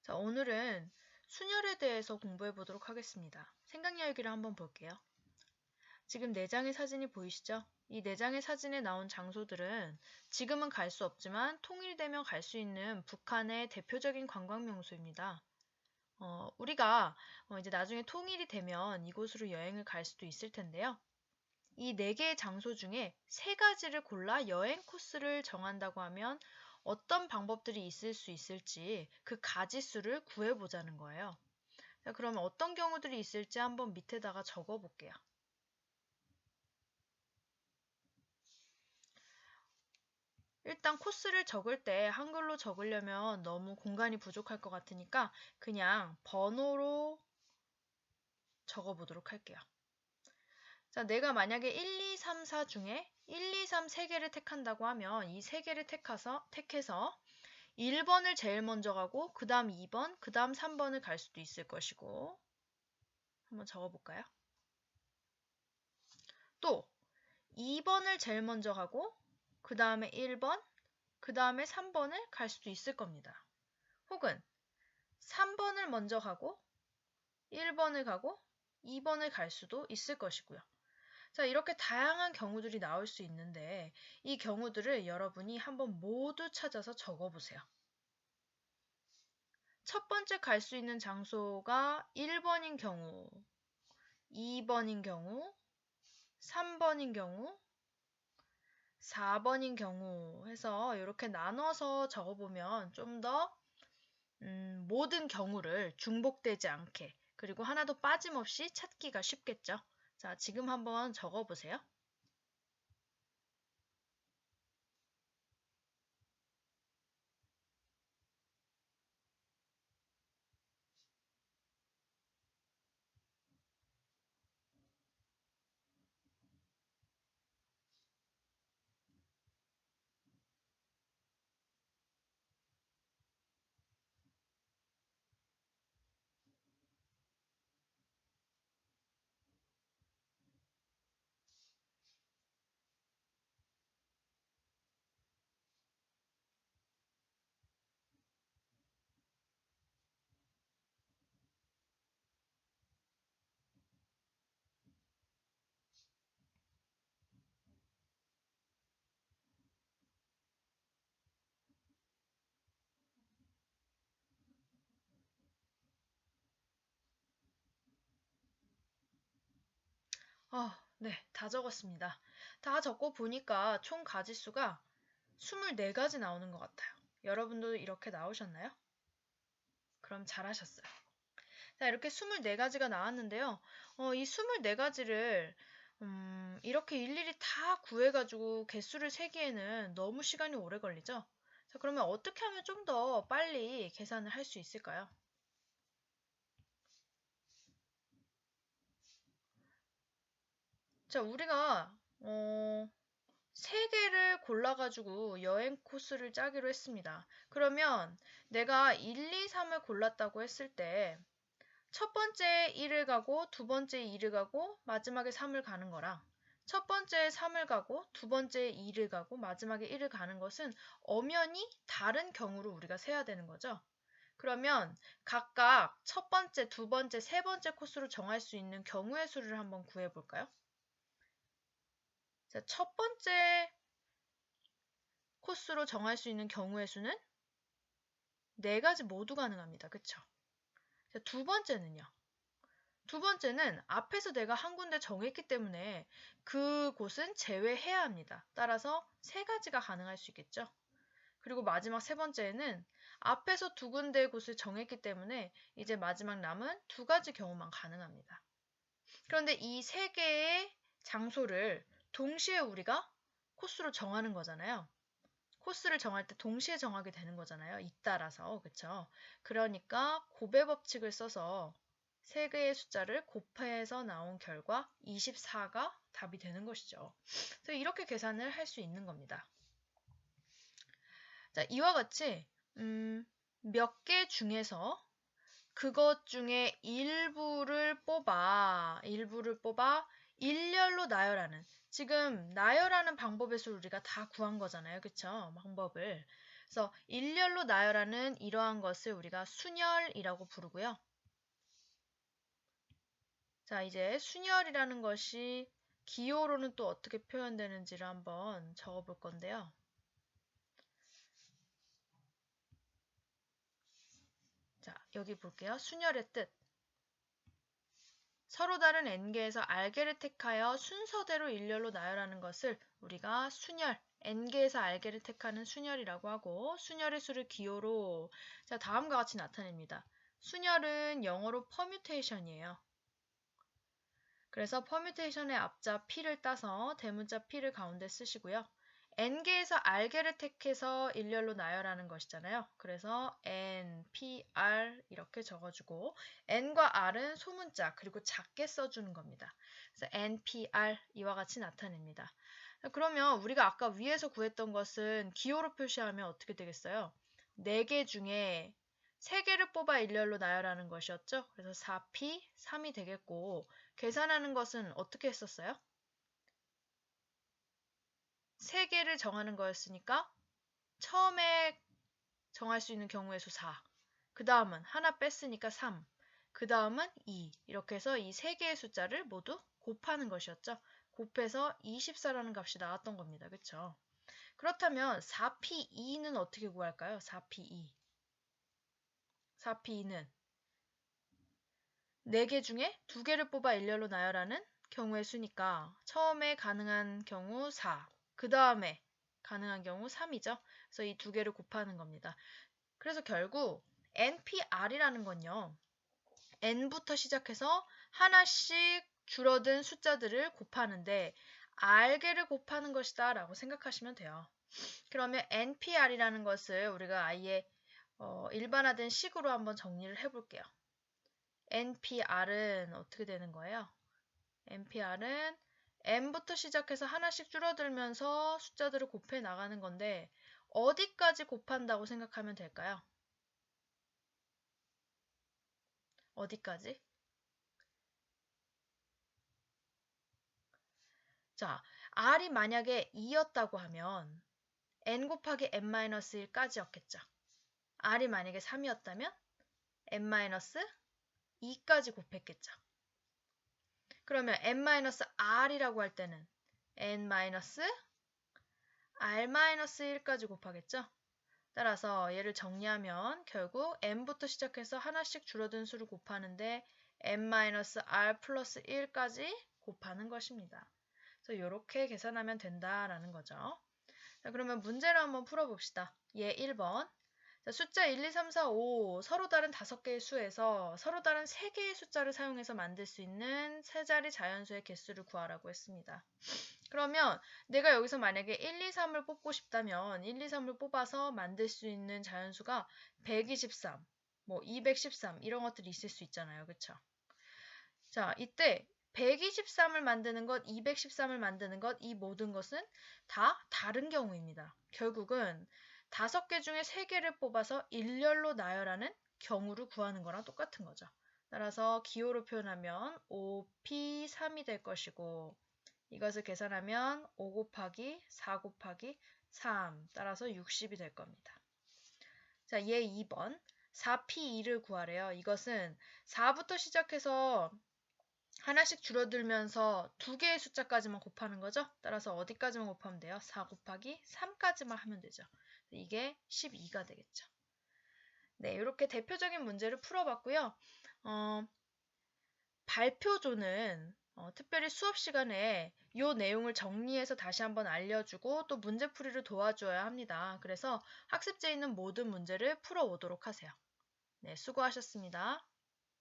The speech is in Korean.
자, 오늘은 순열에 대해서 공부해 보도록 하겠습니다. 생각여행기를 한번 볼게요. 지금 4장의 사진이 보이시죠? 이 4장의 사진에 나온 장소들은 지금은 갈 수 없지만 통일되면 갈 수 있는 북한의 대표적인 관광 명소입니다. 우리가 이제 나중에 통일이 되면 이곳으로 여행을 갈 수도 있을 텐데요. 이 4개의 장소 중에 3가지를 골라 여행 코스를 정한다고 하면 어떤 방법들이 있을 수 있을지 그 가지수를 구해보자는 거예요. 자, 그러면 어떤 경우들이 있을지 한번 밑에다가 적어볼게요. 일단 코스를 적을 때 한글로 적으려면 너무 공간이 부족할 것 같으니까 그냥 번호로 적어보도록 할게요. 자, 내가 만약에 1, 2, 3, 4 중에 1, 2, 3, 3개를 택한다고 하면 이 3개를 택해서 1번을 제일 먼저 가고 그 다음 2번, 그 다음 3번을 갈 수도 있을 것이고 한번 적어볼까요? 또 2번을 제일 먼저 가고 그 다음에 1번, 그 다음에 3번을 갈 수도 있을 겁니다. 혹은 3번을 먼저 가고 1번을 가고 2번을 갈 수도 있을 것이고요. 자, 이렇게 다양한 경우들이 나올 수 있는데 이 경우들을 여러분이 한번 모두 찾아서 적어보세요. 첫 번째 갈 수 있는 장소가 1번인 경우, 2번인 경우, 3번인 경우, 4번인 경우 해서 이렇게 나눠서 적어보면 좀 더 모든 경우를 중복되지 않게 그리고 하나도 빠짐없이 찾기가 쉽겠죠. 자, 지금 한번 적어보세요. 네, 다 적었습니다. 다 적고 보니까 총 가지수가 24가지 나오는 것 같아요. 여러분도 이렇게 나오셨나요? 그럼 잘하셨어요. 자, 이렇게 24가지가 나왔는데요. 이 24가지를 이렇게 일일이 다 구해가지고 개수를 세기에는 너무 시간이 오래 걸리죠? 자, 그러면 어떻게 하면 좀 더 빨리 계산을 할 수 있을까요? 자, 우리가 3개를 골라가지고 여행 코스를 짜기로 했습니다. 그러면 내가 1, 2, 3을 골랐다고 했을 때 첫 번째 1을 가고 두 번째 2를 가고 마지막에 3을 가는 거랑 첫 번째 3을 가고 두 번째 2를 가고 마지막에 1을 가는 것은 엄연히 다른 경우로 우리가 세야 되는 거죠. 그러면 각각 첫 번째, 두 번째, 세 번째 코스로 정할 수 있는 경우의 수를 한번 구해 볼까요? 자, 첫 번째 코스로 정할 수 있는 경우의 수는 4가지 모두 가능합니다. 그쵸? 자, 두 번째는요. 두 번째는 앞에서 내가 한 군데 정했기 때문에 그곳은 제외해야 합니다. 따라서 3가지가 가능할 수 있겠죠. 그리고 마지막 세 번째는 앞에서 두 군데의 곳을 정했기 때문에 이제 마지막 남은 2가지 경우만 가능합니다. 그런데 이 3개의 장소를 동시에 우리가 코스로 정하는 거잖아요. 코스를 정할 때 동시에 정하게 되는 거잖아요. 잇따라서. 그쵸? 그러니까 곱의 법칙을 써서 3개의 숫자를 곱해서 나온 결과 24가 답이 되는 것이죠. 그래서 이렇게 계산을 할 수 있는 겁니다. 자, 이와 같이 몇 개 중에서 그것 중에 일부를 뽑아 일렬로 나열하는 지금 나열하는 방법에서 우리가 다 구한 거잖아요. 그쵸? 방법을. 그래서 일렬로 나열하는 이러한 것을 우리가 순열이라고 부르고요. 자, 이제 순열이라는 것이 기호로는 또 어떻게 표현되는지를 한번 적어볼 건데요. 자, 여기 볼게요. 순열의 뜻. 서로 다른 n개에서 r개를 택하여 순서대로 일렬로 나열하는 것을 우리가 순열, n개에서 r개를 택하는 순열이라고 하고, 순열의 수를 기호로 자, 다음과 같이 나타냅니다. 순열은 영어로 permutation이에요. 그래서 permutation의 앞자 p를 따서 대문자 p를 가운데 쓰시고요. n개에서 r개를 택해서 일렬로 나열하는 것이잖아요. 그래서 n, p, r 이렇게 적어주고 n과 r은 소문자 그리고 작게 써주는 겁니다. 그래서 n, p, r 이와 같이 나타냅니다. 그러면 우리가 아까 위에서 구했던 것은 기호로 표시하면 어떻게 되겠어요? 4개 중에 3개를 뽑아 일렬로 나열하는 것이었죠. 그래서 4p, 3이 되겠고 계산하는 것은 어떻게 했었어요? 3개를 정하는 거였으니까 처음에 정할 수 있는 경우의 수 4, 그 다음은 하나 뺐으니까 3, 그 다음은 2 이렇게 해서 이 3개의 숫자를 모두 곱하는 것이었죠. 곱해서 24라는 값이 나왔던 겁니다. 그쵸? 그렇다면 4p2는 어떻게 구할까요? 4p2. 4p2는 4개 중에 2개를 뽑아 일렬로 나열하는 경우의 수니까 처음에 가능한 경우 4, 그 다음에 가능한 경우 3이죠. 그래서 이 2개를 곱하는 겁니다. 그래서 결국 NPR이라는 건요. n부터 시작해서 하나씩 줄어든 숫자들을 곱하는데 r개를 곱하는 것이다 라고 생각하시면 돼요. 그러면 NPR이라는 것을 우리가 아예 일반화된 식으로 한번 정리를 해볼게요. NPR은 어떻게 되는 거예요? NPR은 n부터 시작해서 하나씩 줄어들면서 숫자들을 곱해 나가는 건데 어디까지 곱한다고 생각하면 될까요? 어디까지? 자, r이 만약에 2였다고 하면 n 곱하기 n-1까지였겠죠. r이 만약에 3이었다면 n-2까지 곱했겠죠. 그러면 n-r이라고 할 때는 n-r-1까지 곱하겠죠. 따라서 얘를 정리하면 결국 n부터 시작해서 하나씩 줄어든 수를 곱하는데 n-r 플러스 1까지 곱하는 것입니다. 그래서 이렇게 계산하면 된다라는 거죠. 자, 그러면 문제를 한번 풀어봅시다. 얘 1번. 자, 숫자 1, 2, 3, 4, 5 서로 다른 5개의 수에서 서로 다른 3개의 숫자를 사용해서 만들 수 있는 세 자리 자연수의 개수를 구하라고 했습니다. 그러면 내가 여기서 만약에 1, 2, 3을 뽑고 싶다면 1, 2, 3을 뽑아서 만들 수 있는 자연수가 123, 뭐 213 이런 것들이 있을 수 있잖아요. 그쵸? 자, 이때 123을 만드는 것, 213을 만드는 것, 이 모든 것은 다 다른 경우입니다. 결국은 5개 중에 3개를 뽑아서 일렬로 나열하는 경우를 구하는 거랑 똑같은 거죠. 따라서 기호로 표현하면 5p3이 될 것이고 이것을 계산하면 5 곱하기 4 곱하기 3 따라서 60이 될 겁니다. 자, 얘 2번 4p2를 구하래요. 이것은 4부터 시작해서 하나씩 줄어들면서 2개의 숫자까지만 곱하는 거죠. 따라서 어디까지만 곱하면 돼요? 4 곱하기 3까지만 하면 되죠. 이게 12가 되겠죠. 네, 이렇게 대표적인 문제를 풀어봤고요. 발표조는 특별히 수업 시간에 이 내용을 정리해서 다시 한번 알려주고 또 문제풀이를 도와줘야 합니다. 그래서 학습지에 있는 모든 문제를 풀어오도록 하세요. 네, 수고하셨습니다.